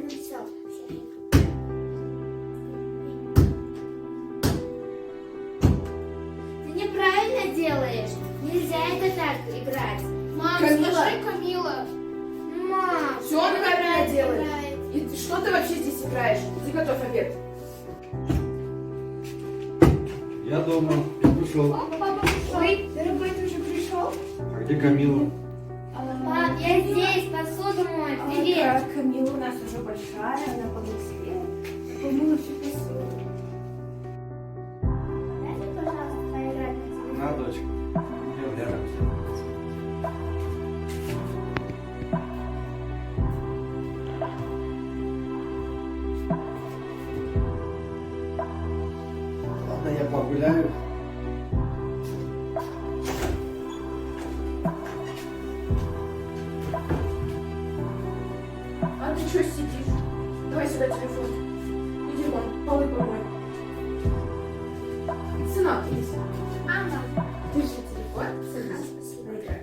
Ну все. Ты неправильно делаешь. Нельзя это так играть. Мам, Камила. скажи Камила. Мам, Все он правильно делает. играет. И что ты вообще здесь играешь? Заготовь обед. Я дома. Я пришел. Папа пришел. Ой, дорогой, ты уже пришел? А где Камила? Пап, я здесь, посуду мою. Привет. Так, Камила у нас уже большая, она повзрослела. Помыла всю посуду. Дайте, пожалуйста, поиграть на телефоне. На, дочка. Идем, Лера. Ладно, я погуляю. А ты что сидишь? Давай сюда телефон. Иди вон, полы помой. Сынок, иди сюда. Мама. Держи телефон. Сынок, Спасибо. поиграй.